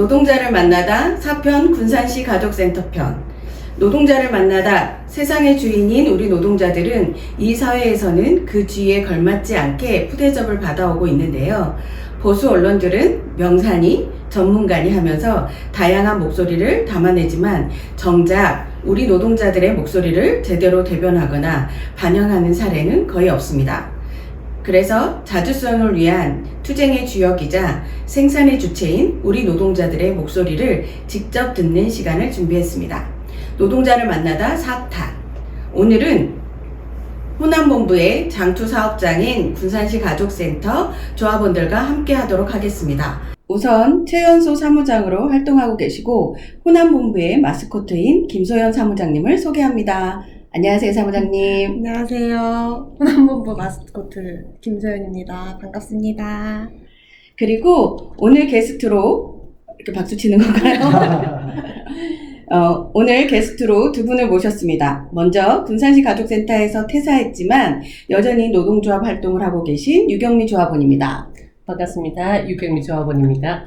노동자를 만나다 4편 군산시 가족센터 편. 노동자를 만나다 세상의 주인인 우리 노동자들은 이 사회에서는 그 주의에 걸맞지 않게 푸대접을 받아오고 있는데요. 보수 언론들은 명산이 전문가니 하면서 다양한 목소리를 담아내지만 정작 우리 노동자들의 목소리를 제대로 대변하거나 반영하는 사례는 거의 없습니다. 그래서 자주성을 위한 투쟁의 주역이자 생산의 주체인 우리 노동자들의 목소리를 직접 듣는 시간을 준비했습니다. 노동자를 만나다 4탄. 오늘은 호남본부의 장투사업장인 군산시 가족센터 조합원들과 함께 하도록 하겠습니다. 우선 최연소 사무장으로 활동하고 계시고 호남본부의 마스코트인 김소연 사무장님을 소개합니다. 안녕하세요, 사무장님. 안녕하세요. 호남본부 마스코트 김소연입니다. 반갑습니다. 그리고 오늘 게스트로 이렇게 박수 치는 건가요? 오늘 게스트로 두 분을 모셨습니다. 먼저 군산시 가족센터에서 퇴사했지만 여전히 노동조합 활동을 하고 계신 유경미 조합원입니다. 반갑습니다. 유경미 조합원입니다.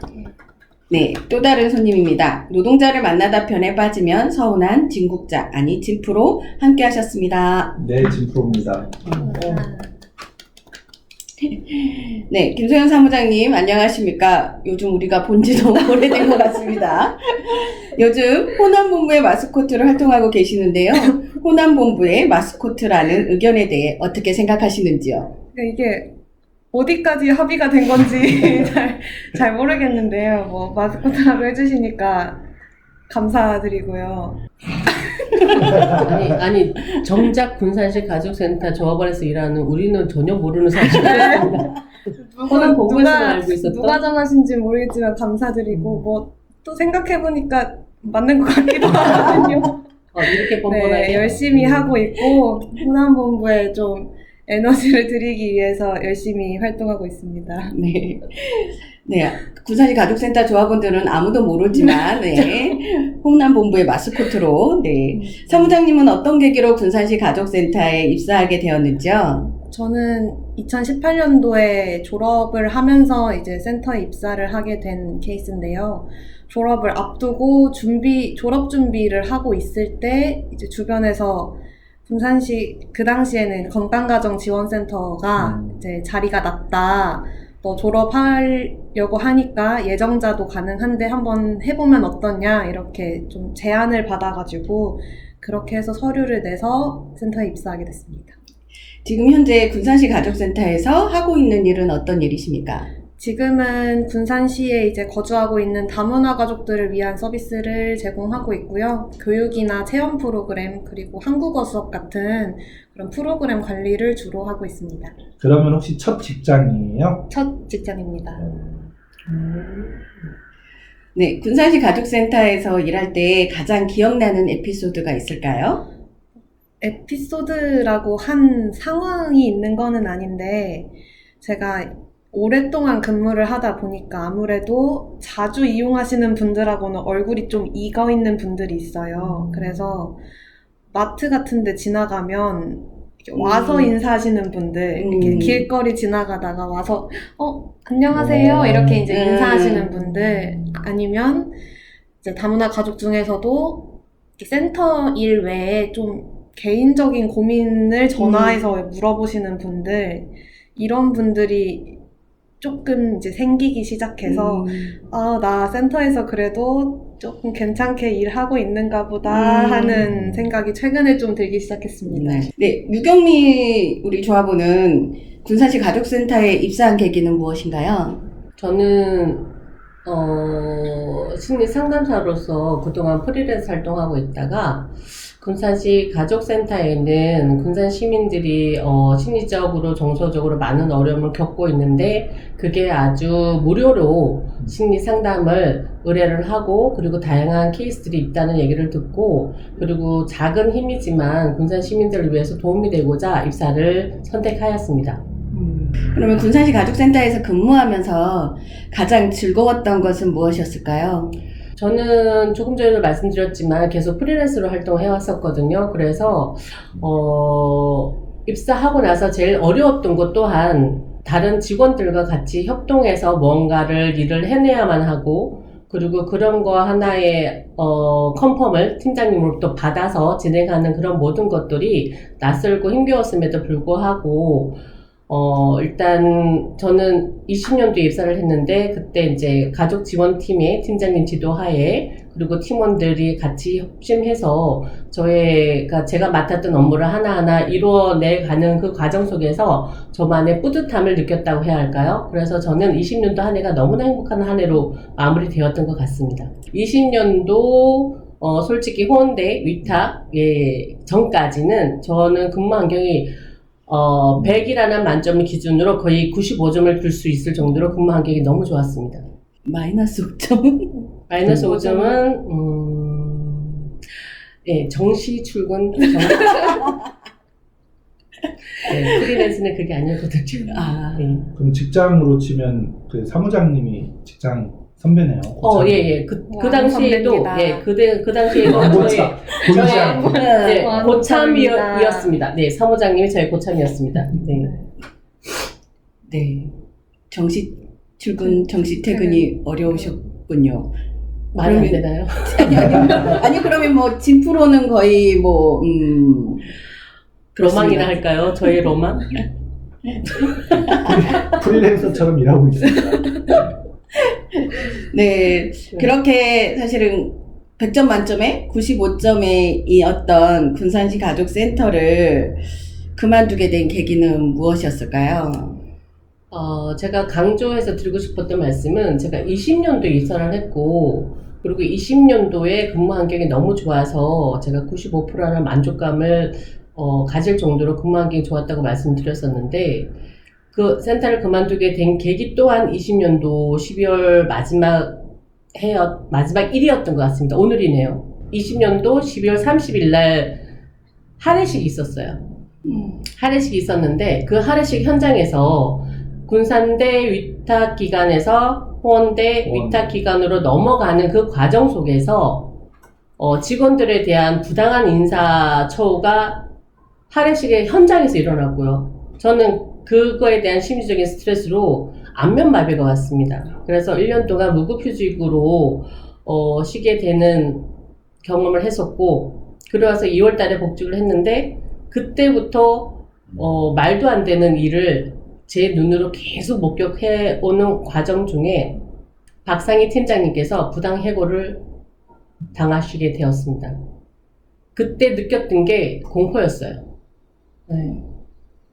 네, 또 다른 손님입니다. 노동자를 만나다 편에 빠지면 서운한 진국자, 아니 진프로 함께 하셨습니다. 네, 진프로입니다. 네, 김소연 사무장님 안녕하십니까? 요즘 우리가 본 지 너무 오래된 것 같습니다. 요즘 호남본부의 마스코트로 활동하고 계시는데요. 호남본부의 마스코트라는 의견에 대해 어떻게 생각하시는지요? 이게 어디까지 합의가 된 건지 잘 모르겠는데요. 마스코트라고 해주시니까 감사드리고요. 아니 정작 군산시 가족센터 조합원에서 일하는 우리는 전혀 모르는 사실입니다. 호남본부에서만 알고 있었던. 누가 전하신지 모르겠지만 감사드리고 또 생각해보니까 맞는 것 같기도 하거든요. 이렇게 뻔뻔하게. 네, 열심히 하고 있고 호남본부에 좀 에너지를 드리기 위해서 열심히 활동하고 있습니다. 네. 네. 군산시 가족센터 조합원들은 아무도 모르지만, 네. 호남본부의 마스코트로, 네. 사무장님은 어떤 계기로 군산시 가족센터에 입사하게 되었는지요? 저는 2018년도에 졸업을 하면서 이제 센터에 입사를 하게 된 케이스인데요. 졸업을 앞두고 졸업 준비를 하고 있을 때 이제 주변에서 군산시 그 당시에는 건강가정지원센터가 이제 자리가 났다. 너 졸업하려고 하니까 예정자도 가능한데 한번 해보면 어떠냐 이렇게 좀 제안을 받아가지고 그렇게 해서 서류를 내서 센터에 입사하게 됐습니다. 지금 현재 군산시 가족센터에서 하고 있는 일은 어떤 일이십니까? 지금은 군산시에 이제 거주하고 있는 다문화 가족들을 위한 서비스를 제공하고 있고요. 교육이나 체험 프로그램 그리고 한국어 수업 같은 그런 프로그램 관리를 주로 하고 있습니다. 그러면 혹시 첫 직장이에요? 첫 직장입니다. 네, 군산시 가족센터에서 일할 때 가장 기억나는 에피소드가 있을까요? 에피소드라고 한 상황이 있는 거는 아닌데 제가 오랫동안 근무를 하다 보니까 아무래도 자주 이용하시는 분들하고는 얼굴이 좀 익어 있는 분들이 있어요. 그래서 마트 같은 데 지나가면 와서 인사하시는 분들, 이렇게 길거리 지나가다가 와서 안녕하세요 이렇게 이제 인사하시는 분들, 아니면 이제 다문화 가족 중에서도 센터 일 외에 좀 개인적인 고민을 전화해서 물어보시는 분들, 이런 분들이 조금 이제 생기기 시작해서 나 센터에서 그래도 조금 괜찮게 일하고 있는가 보다 하는 생각이 최근에 좀 들기 시작했습니다. 네, 유경미 우리 조합원은 군산시 가족센터에 입사한 계기는 무엇인가요? 저는 심리 상담사로서 그동안 프리랜서 활동하고 있다가 군산시 가족센터에는 군산 시민들이 심리적으로 정서적으로 많은 어려움을 겪고 있는데 그게 아주 무료로 심리 상담을 의뢰를 하고 그리고 다양한 케이스들이 있다는 얘기를 듣고 그리고 작은 힘이지만 군산 시민들을 위해서 도움이 되고자 입사를 선택하였습니다. 그러면 군산시 가족센터에서 근무하면서 가장 즐거웠던 것은 무엇이었을까요? 저는 조금 전에도 말씀드렸지만 계속 프리랜서로 활동해 왔었거든요. 그래서 입사하고 나서 제일 어려웠던 것 또한 다른 직원들과 같이 협동해서 뭔가를 일을 해내야만 하고 그리고 그런 거 하나의 컨펌을 팀장님으로부터 받아서 진행하는 그런 모든 것들이 낯설고 힘겨웠음에도 불구하고 일단 저는 20년도에 입사를 했는데 그때 이제 가족 지원팀의 팀장님 지도하에 그리고 팀원들이 같이 협심해서 제가 맡았던 업무를 하나하나 이루어내가는 그 과정 속에서 저만의 뿌듯함을 느꼈다고 해야 할까요? 그래서 저는 20년도 한 해가 너무나 행복한 한 해로 마무리되었던 것 같습니다. 20년도 솔직히 호원대 위탁 전까지는 저는 근무 환경이 100이라는 만점을 기준으로 거의 95점을 줄 수 있을 정도로 근무 환경이 너무 좋았습니다. 마이너스 5점? 마이너스 5점은 정시 출근 프리랜서는 그게 아니었거든요. 아, 네. 그럼 직장으로 치면 그 사무장님이 직장 선배네요. 그 당시에도 선배입니다. 그 당시에도 고참. 고참이었습니다. 네, 사무장님이 저의 고참이었습니다. 네. 네. 정시 출근, 정시 퇴근이 어려우셨군요. 말이 안 그러면- 되나요? 아니, 그러면 뭐, 진프로는 거의 뭐, 로망이라 할까요? 저의 로망? 프리랜서처럼 일하고 있습니다. 네. 그렇게 사실은 100점 만점에 95점이었던 군산시 가족센터를 그만두게 된 계기는 무엇이었을까요? 제가 강조해서 드리고 싶었던 말씀은 제가 20년도에 입사를 했고, 그리고 20년도에 근무 환경이 너무 좋아서 제가 95%라는 만족감을 가질 정도로 근무 환경이 좋았다고 말씀드렸었는데, 그 센터를 그만두게 된 계기 또한 20년도 12월 마지막 1일이었던 것 같습니다. 오늘이네요. 20년도 12월 30일 날 할애식이 있었어요. 할애식이 있었는데 그 할애식 현장에서 군산대 위탁기관에서 호원대 위탁기관으로 넘어가는 그 과정 속에서 직원들에 대한 부당한 인사처우가 할애식의 현장에서 일어났고요. 저는 그거에 대한 심리적인 스트레스로 안면마비가 왔습니다. 그래서 1년 동안 무급휴직으로 쉬게 되는 경험을 했었고, 그러고서 2월 달에 복직을 했는데 그때부터 말도 안 되는 일을 제 눈으로 계속 목격해 오는 과정 중에 박상희 팀장님께서 부당 해고를 당하시게 되었습니다. 그때 느꼈던 게 공포였어요. 네.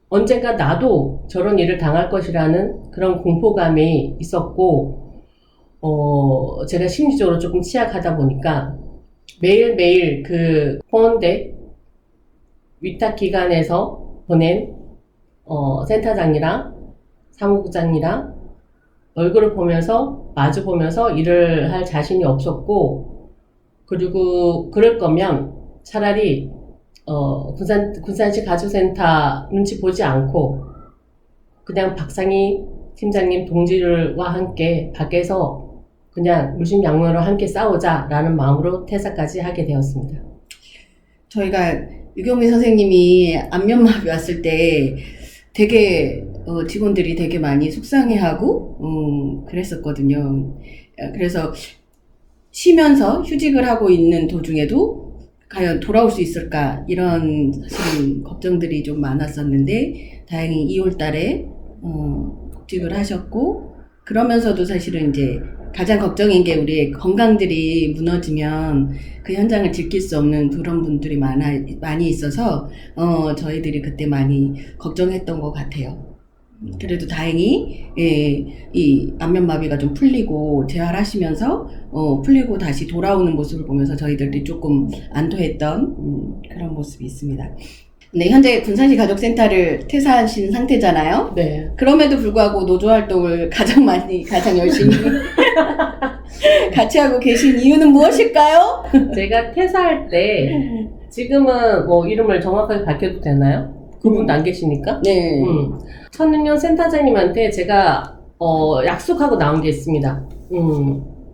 언젠가 나도 저런 일을 당할 것이라는 그런 공포감이 있었고, 제가 심리적으로 조금 취약하다 보니까 매일매일 그 호원대 위탁기관에서 보낸 센터장이랑 사무국장이랑 얼굴을 보면서 마주 보면서 일을 할 자신이 없었고, 그리고 그럴 거면 차라리 군산시 가족센터 눈치 보지 않고 그냥 박상희 팀장님 동지들과 함께 밖에서 그냥 물심양면으로 함께 싸우자라는 마음으로 퇴사까지 하게 되었습니다. 저희가 유경미 선생님이 안면마비 왔을 때 되게 직원들이 되게 많이 속상해하고 그랬었거든요. 그래서 쉬면서 휴직을 하고 있는 도중에도 과연 돌아올 수 있을까 이런 사실 걱정들이 좀 많았었는데 다행히 2월 달에 복직을 하셨고, 그러면서도 사실은 이제 가장 걱정인 게 우리의 건강들이 무너지면 그 현장을 지킬 수 없는 그런 분들이 많이 있어서 저희들이 그때 많이 걱정했던 것 같아요. 그래도 다행히 이 안면마비가 좀 풀리고 재활하시면서 풀리고 다시 돌아오는 모습을 보면서 저희들이 조금 안도했던 그런 모습이 있습니다. 네, 현재 군산시 가족센터를 퇴사하신 상태잖아요. 네. 그럼에도 불구하고 노조 활동을 가장 열심히 같이 하고 계신 이유는 무엇일까요? 제가 퇴사할 때 지금은 뭐 이름을 정확하게 밝혀도 되나요? 그분도 안 계시니까? 네. 천능년 센터장님한테 제가 약속하고 나온 게 있습니다.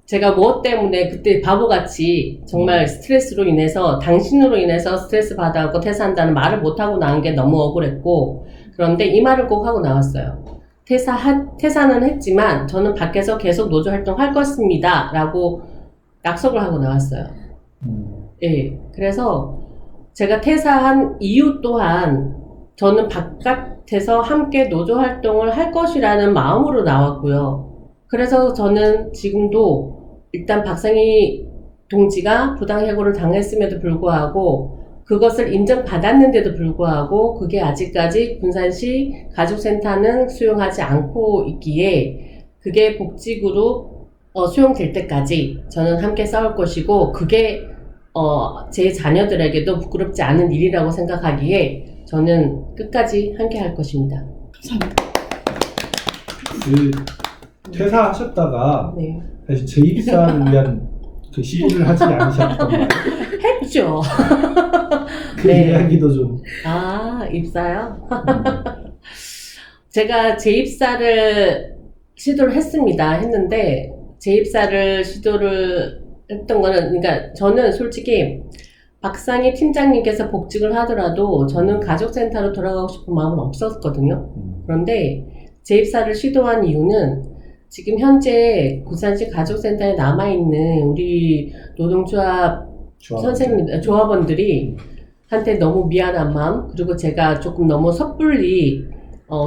제가 무엇 때문에 그때 바보같이 정말 스트레스로 인해서 당신으로 인해서 스트레스 받아갖고 퇴사한다는 말을 못하고 나온 게 너무 억울했고, 그런데 이 말을 꼭 하고 나왔어요. 퇴사는 했지만 저는 밖에서 계속 노조 활동할 것입니다. 라고 약속을 하고 나왔어요. 예. 그래서 제가 퇴사한 이유 또한 저는 바깥에서 함께 노조 활동을 할 것이라는 마음으로 나왔고요. 그래서 저는 지금도 일단 박상희 동지가 부당해고를 당했음에도 불구하고 그것을 인정받았는데도 불구하고 그게 아직까지 군산시 가족센터는 수용하지 않고 있기에 그게 복직으로 수용될 때까지 저는 함께 싸울 것이고 그게 제 자녀들에게도 부끄럽지 않은 일이라고 생각하기에 저는 끝까지 함께 할 것입니다. 감사합니다. 그 퇴사하셨다가 네. 사실 재입사를 위한 그 시도를 하지 않으셨던가요? 했죠. 그 네. 이야기도 좀. 입사요? 제가 재입사를 시도를 했는데 재입사를 시도를 했던 거는 그러니까 저는 솔직히 박상희 팀장님께서 복직을 하더라도 저는 가족센터로 돌아가고 싶은 마음은 없었거든요. 그런데 재입사를 시도한 이유는 지금 현재 군산시 가족센터에 남아있는 우리 노동조합 조합원들이 한테 너무 미안한 마음, 그리고 제가 조금 너무 섣불리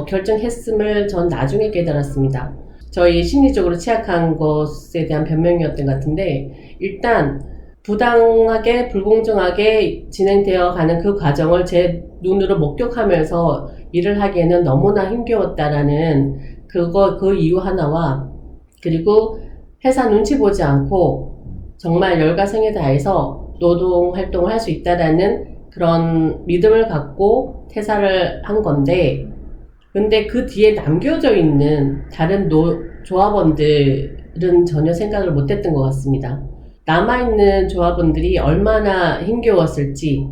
결정했음을 전 나중에 깨달았습니다. 저희 심리적으로 취약한 것에 대한 변명이었던 것 같은데 일단 부당하게 불공정하게 진행되어 가는 그 과정을 제 눈으로 목격하면서 일을 하기에는 너무나 힘겨웠다라는 그 이유 하나와 그리고 회사 눈치 보지 않고 정말 열과 성에 다해서 노동 활동을 할 수 있다라는 그런 믿음을 갖고 퇴사를 한 건데 근데 그 뒤에 남겨져 있는 다른 조합원들은 전혀 생각을 못했던 것 같습니다. 남아있는 조합원들이 얼마나 힘겨웠을지를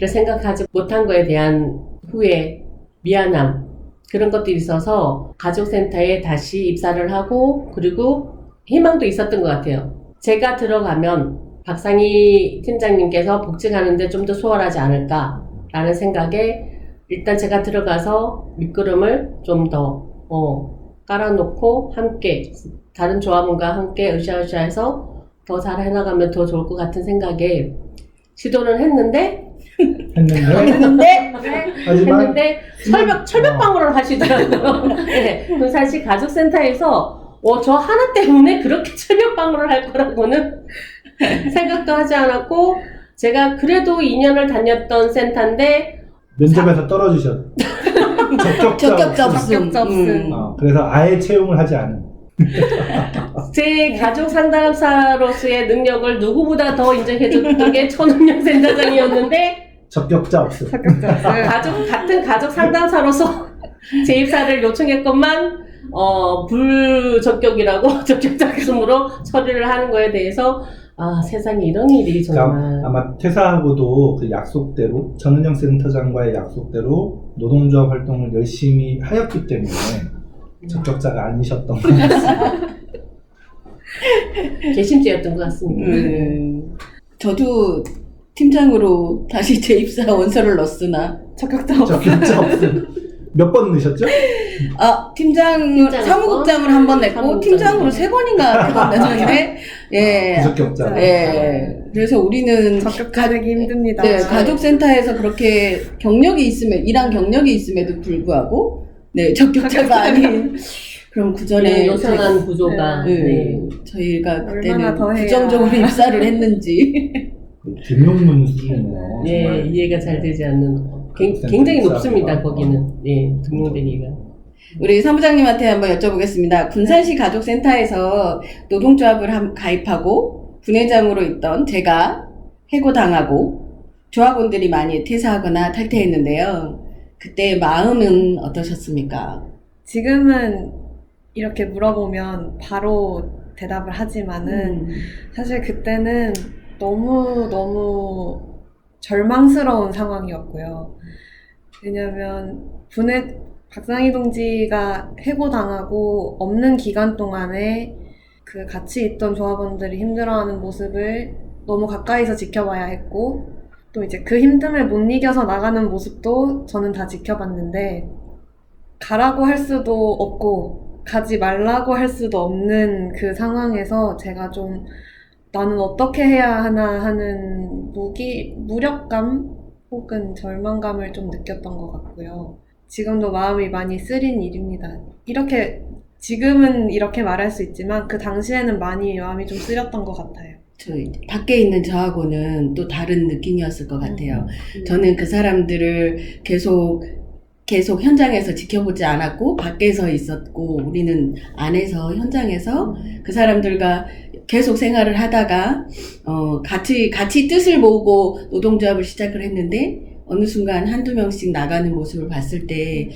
생각하지 못한 거에 대한 후회, 미안함 그런 것들이 있어서 가족센터에 다시 입사를 하고 그리고 희망도 있었던 것 같아요. 제가 들어가면 박상희 팀장님께서 복직하는데 좀 더 수월하지 않을까라는 생각에 일단 제가 들어가서 밑거름을 좀 더 깔아놓고 함께 다른 조합원과 함께 으쌰으쌰해서 더 잘 해나가면 더 좋을 것 같은 생각에 시도를 했는데 하지만 철벽 방어를 하시더라고요. 네, 사실 가족센터에서 저 하나 때문에 그렇게 철벽 방어를 할 거라고는 생각도 하지 않았고 제가 그래도 2년을 다녔던 센터인데 면접에서 떨어지셨. 적격자 없음. 그래서 아예 채용을 하지 않은. 제 가족 상담사로서의 능력을 누구보다 더 인정해줬던 게 천운영 센터장이었는데 적격자 없음. 같은 가족 상담사로서 재입사를 요청했건만 불적격이라고 적격자 없음으로 처리를 하는 거에 대해서 세상에 이런 일이 정말. 그러니까 아마 퇴사하고도 그 약속대로 전은영 센터장과의 약속대로 노동조합 활동을 열심히 하였기 때문에 적격자가 아니셨던 것 같습니다. 개심죄였던 것 같습니다. 저도 팀장으로 다시 재입사 원서를 넣었으나 적격자 없음. 적격자 없음. 몇 번 넣으셨죠? 팀장 사무국장을 한 번 냈고 사무국장. 팀장으로 3번인가 냈는데 예. 부적격자. 예. 그래서 우리는 적격자 되기 힘듭니다. 네, 가족센터에서 그렇게 일한 경력이 있음에도 불구하고 적격자가 아닌 그럼 그 전에 요상한 구조가 저희가 얼마나 더 그때는 해야. 부정적으로 입사를 했는지 김용문 수준이네요. 예, 이해가 잘 되지 않는 굉장히 높습니다. 거기는 등록 대기가. 우리 사무장님한테 한번 여쭤보겠습니다. 군산시 가족센터에서 노동조합을 가입하고 분회장으로 있던 제가 해고당하고 조합원들이 많이 퇴사하거나 탈퇴했는데요. 그때 마음은 어떠셨습니까? 지금은 이렇게 물어보면 바로 대답을 하지만은 사실 그때는 너무 절망스러운 상황이었고요. 왜냐면 박상희 동지가 해고당하고 없는 기간 동안에 그 같이 있던 조합원들이 힘들어하는 모습을 너무 가까이서 지켜봐야 했고 또 이제 그 힘듦을 못 이겨서 나가는 모습도 저는 다 지켜봤는데 가라고 할 수도 없고 가지 말라고 할 수도 없는 그 상황에서 제가 좀 나는 어떻게 해야 하나 하는 무력감 혹은 절망감을 좀 느꼈던 것 같고요. 지금도 마음이 많이 쓰린 일입니다. 지금은 이렇게 말할 수 있지만 그 당시에는 많이 마음이 좀 쓰렸던 것 같아요. 밖에 있는 저하고는 또 다른 느낌이었을 것 같아요. 저는 그 사람들을 계속 현장에서 지켜보지 않았고 밖에서 있었고 우리는 안에서 현장에서 그 사람들과 계속 생활을 하다가 같이 뜻을 모으고 노동조합을 시작을 했는데 어느 순간 한두 명씩 나가는 모습을 봤을 때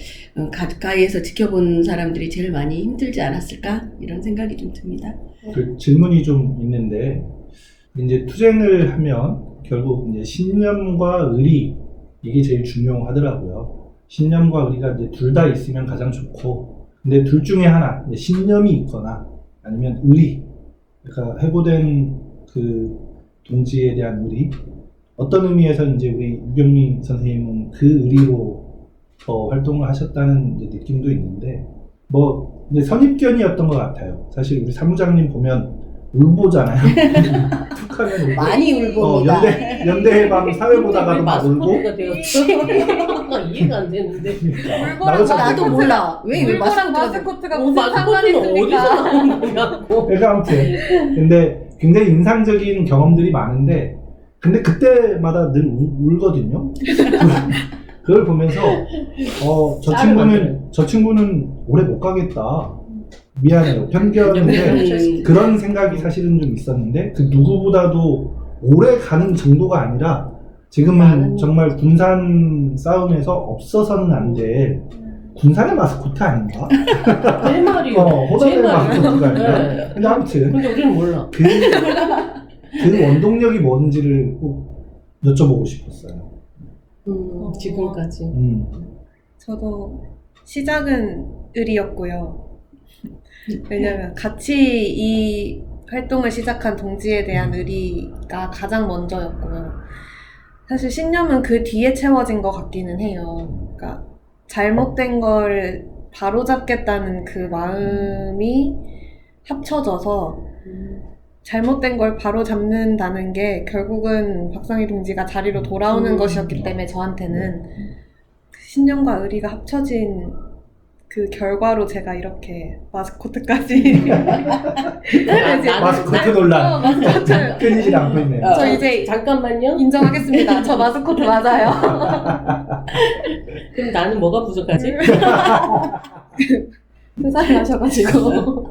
가까이에서 지켜본 사람들이 제일 많이 힘들지 않았을까 이런 생각이 좀 듭니다. 그 질문이 좀 있는데 이제 투쟁을 하면 결국 이제 신념과 의리 이게 제일 중요하더라고요. 신념과 의리가 이제 둘 다 있으면 가장 좋고, 근데 둘 중에 하나 이제 신념이 있거나 아니면 의리, 그러니까 해고된 그 동지에 대한 의리, 어떤 의미에서 이제 우리 유경미 선생님은 그 의리로 활동을 하셨다는 이제 느낌도 있는데, 뭐 이제 선입견이었던 것 같아요. 사실 우리 사무장님 보면 울보잖아요. 툭 하면 울보. 많이 울봅니다. 연대해방 사회 보다가도 막 울고. 마스코트가 되었죠. 이해가 안 되는데. 나도 잘 나도 모르겠어요. 몰라. 왜 울보랑 마스코트가 마스코트가 무슨 상관이 마스코트는 어디서 있습니까? 나온 거냐고. 그래서 아무튼 근데 굉장히 인상적인 경험들이 많은데 근데 그때마다 늘 울거든요. 그걸 보면서 저 친구는 오래 못 가겠다. 미안해요. 편견인데 그런 생각이 사실은 좀 있었는데 그 누구보다도 오래 가는 정도가 아니라 지금은 정말 군산 싸움에서 없어서는 안 될 군산의 마스코트 아닌가? 내 말이요. 호남의 제 말이요. 마스코트가 아니라. 네. 근데 아무튼 근데 우리는 몰라. 그 원동력이 뭔지를 꼭 여쭤보고 싶었어요. 지금까지. 저도 시작은 의리였고요. 왜냐면 같이 이 활동을 시작한 동지에 대한 의리가 가장 먼저였고요. 사실 신념은 그 뒤에 채워진 것 같기는 해요. 그러니까 잘못된 걸 바로잡겠다는 그 마음이 합쳐져서 잘못된 걸 바로잡는다는 게 결국은 박상희 동지가 자리로 돌아오는 것이었기 때문에 저한테는 그 신념과 의리가 합쳐진 그 결과로 제가 이렇게 마스코트까지 마스코트 논란 마스코트 끊이질 않고 있네요. 저 이제 잠깐만요. 인정하겠습니다. 저 마스코트 맞아요. 그럼 나는 뭐가 부족하지? 회사를 하셔가지고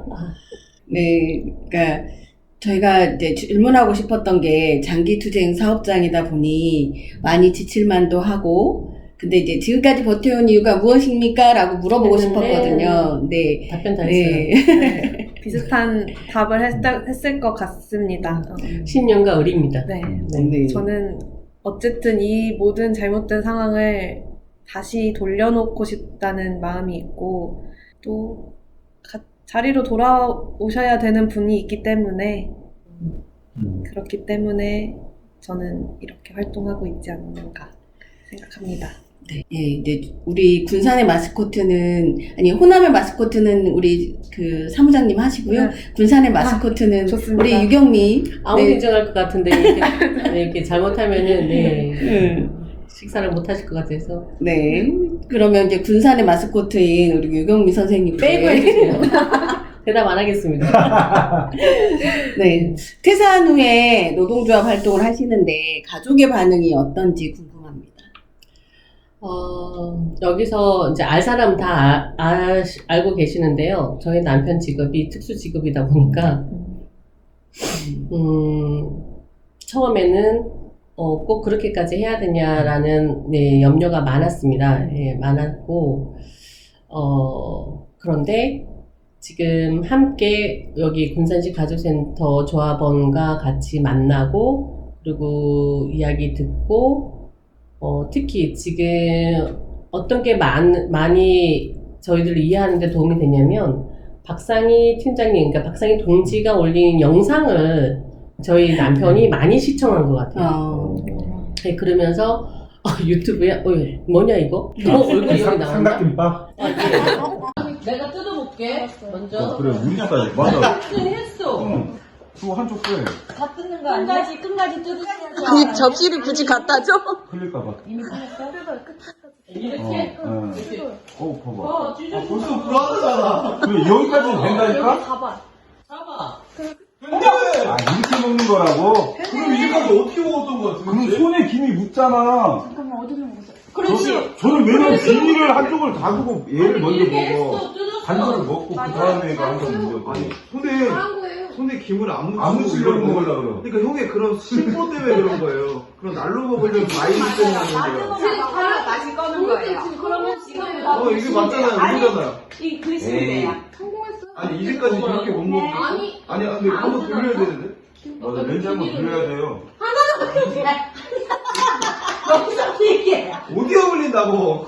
네, 그러니까 저희가 이제 질문하고 싶었던 게 장기투쟁 사업장이다 보니 많이 지칠만도 하고 근데 이제 지금까지 버텨온 이유가 무엇입니까? 라고 물어보고 싶었거든요. 네. 답변 다 했어요. 네. 비슷한 답을 했을 것 같습니다. 신념과 의리입니다. 네. 네. 저는 어쨌든 이 모든 잘못된 상황을 다시 돌려놓고 싶다는 마음이 있고 또 자리로 돌아오셔야 되는 분이 있기 때문에 그렇기 때문에 저는 이렇게 활동하고 있지 않는가 생각합니다. 네, 예, 이제 우리 군산의 마스코트는 아니 호남의 마스코트는 우리 그 사무장님 하시고요. 네. 군산의 마스코트는 좋습니다. 우리 유경미. 아무도 네. 인정할 것 같은데 이렇게 잘못하면은 식사를 못 하실 것 같아서 네. 그러면 이제 군산의 마스코트인 우리 유경미 선생님 빼고 해주세요. 대답 안 하겠습니다. 네. 퇴사한 후에 노동조합 활동을 하시는데 가족의 반응이 어떤지 궁금합니다. 여기서 이제 알 사람 다 알고 계시는데요. 저희 남편 직업이 특수 직업이다 보니까 처음에는 꼭 그렇게까지 해야 되냐라는 염려가 많았습니다. 예, 많았고 그런데 지금 함께 여기 군산시 가족센터 조합원과 같이 만나고 그리고 이야기 듣고 특히 지금 어떤 게 많이 저희들을 이해하는 데 도움이 되냐면 박상희 팀장님, 그러니까 박상희 동지가 올린 영상을 저희 남편이 많이 시청한 것 같아요. 네, 그러면서 유튜브야? 뭐냐 이거? 얼굴이 여기 나온다? 삼각김밥? 내가 뜯어볼게. 먼저. 그래, 우리 스타일. 맞아. 했어. 응. 그거 한쪽 빼. 다 뜯는 거 아니야? 끝까지 뜯으셔야죠. 아니, 접시를 굳이 갖다 줘? 흘릴까봐. 이미 뜯었어? 이렇게? 봐봐. 찢어줘. 벌써 불안하잖아. 그래, 여기까지는 된다니까? 잡아. 잡아. 아, 이렇게 먹는 거라고? 그럼 이제까지 어떻게 먹었던 거야? 그럼 손에 김이 묻잖아. 잠깐만, 어디서 먹었어? 저는 왜냐면 비닐을 한쪽을 닫고 얘를 먼저 이렇게 먹어. 했어. 뜯었어. 반절을 먹고 그 다음에 이거 한번 먹어. 아니 손에 김을 안 묻히고 안 묻히려고 이러는 거예요. 먹으려고 그래. 그러니까 형의 그런 심보 때문에 그런 거예요. 그런 날로 먹으려고 마이너스 때문에 그런 거예요. 다시 꺼는 거예요. 그러면 지금 이게 맞잖아요. 이거잖아요. 이 글씨인데요. 아니 이제까지 그렇게 못 먹고 아니 근데 한번 돌려야 되는데. 맞아, 렌즈 한번 돌려야 돼요. 여기서 얘기해. 오디오 걸린다고.